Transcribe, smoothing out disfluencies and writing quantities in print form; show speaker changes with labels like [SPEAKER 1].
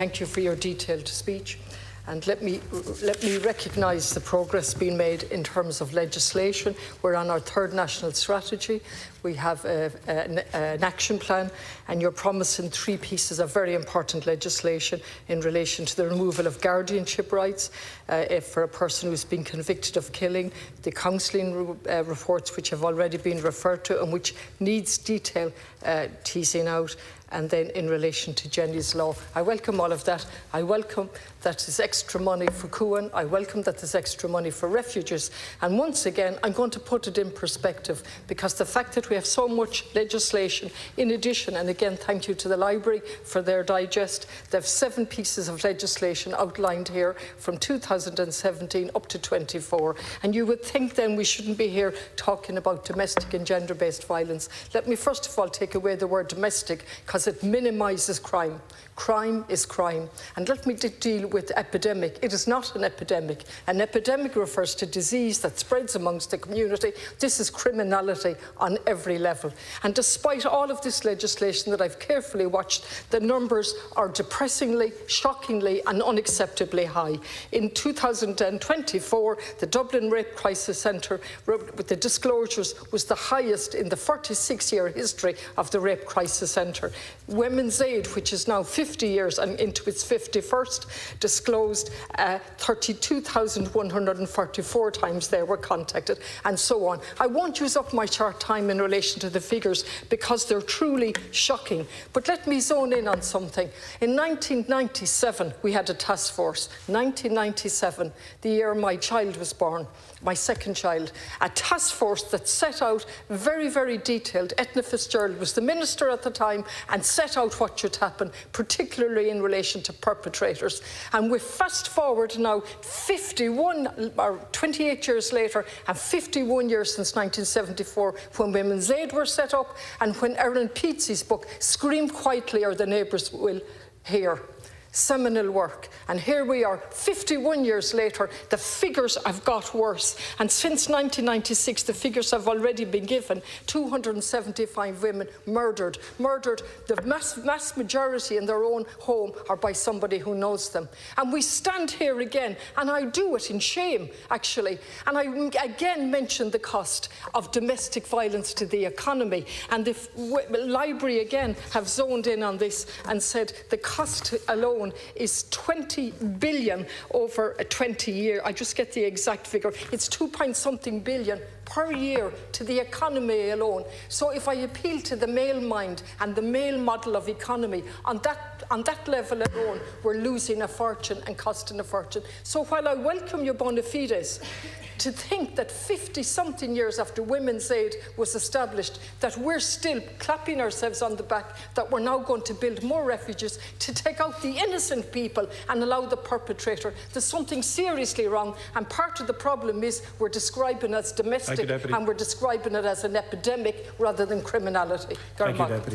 [SPEAKER 1] Thank you for your detailed speech. And let me recognise the progress being made in terms of legislation. We're on our third national strategy. We have an action plan, and you're promising 3 pieces of very important legislation in relation to the removal of guardianship rights for a person who's been convicted of killing, the counselling reports which have already been referred to and which needs detail teasing out, and then in relation to Jenny's law. I welcome all of that. I welcome that there's extra money for Cuan. I welcome that there's extra money for refugees. And once again, I'm going to put it in perspective, because the fact that we have so much legislation in addition, and again, thank you to the library for their digest, they have 7 pieces of legislation outlined here from 2017 up to 24. And you would think then we shouldn't be here talking about domestic and gender-based violence. Let me first of all take away the word domestic, because it minimises crime. Crime is crime. And let me deal with epidemic. It is not an epidemic. An epidemic refers to disease that spreads amongst the community. This is criminality on every level. And despite all of this legislation that I've carefully watched, the numbers are depressingly, shockingly and unacceptably high. In 2024, the Dublin Rape Crisis Centre, with the disclosures, was the highest in the 46-year history of the Rape Crisis Centre. Women's Aid, which is now 50 years and into its 51st, disclosed 32,144 times they were contacted, and so on. I won't use up my short time in relation to the figures because they're truly shocking. But let me zone in on something. In 1997, we had a task force. 1997, the year my child was born, my second child, a task force that set out very, very detailed. Edna Fitzgerald was the minister at the time and set out what should happen, particularly in relation to perpetrators. And we fast forward now 28 years later, and 51 years since 1974, when Women's Aid were set up and when Erin Peatsy's book, Scream Quietly or the Neighbours Will Hear, seminal work. And here we are 51 years later. The figures have got worse, and since 1996 the figures have already been given. 275 women murdered, the mass majority in their own home or by somebody who knows them. And we stand here again, and I do it in shame actually, and I again mention the cost of domestic violence to the economy, and the library again have zoned in on this and said the cost alone is 20 billion over a 20-year. I just get the exact figure. It's 2-point-something billion per year to the economy alone. So if I appeal to the male mind and the male model of economy, on that level alone, we're losing a fortune and costing a fortune. So while I welcome your bona fides, to think that 50-something years after Women's Aid was established, that we're still clapping ourselves on the back, that we're now going to build more refuges to take out the innocent people and allow the perpetrator. There's something seriously wrong, and part of the problem is we're describing it as domestic and we're describing it as an epidemic rather than criminality.
[SPEAKER 2] Thank you, Deputy.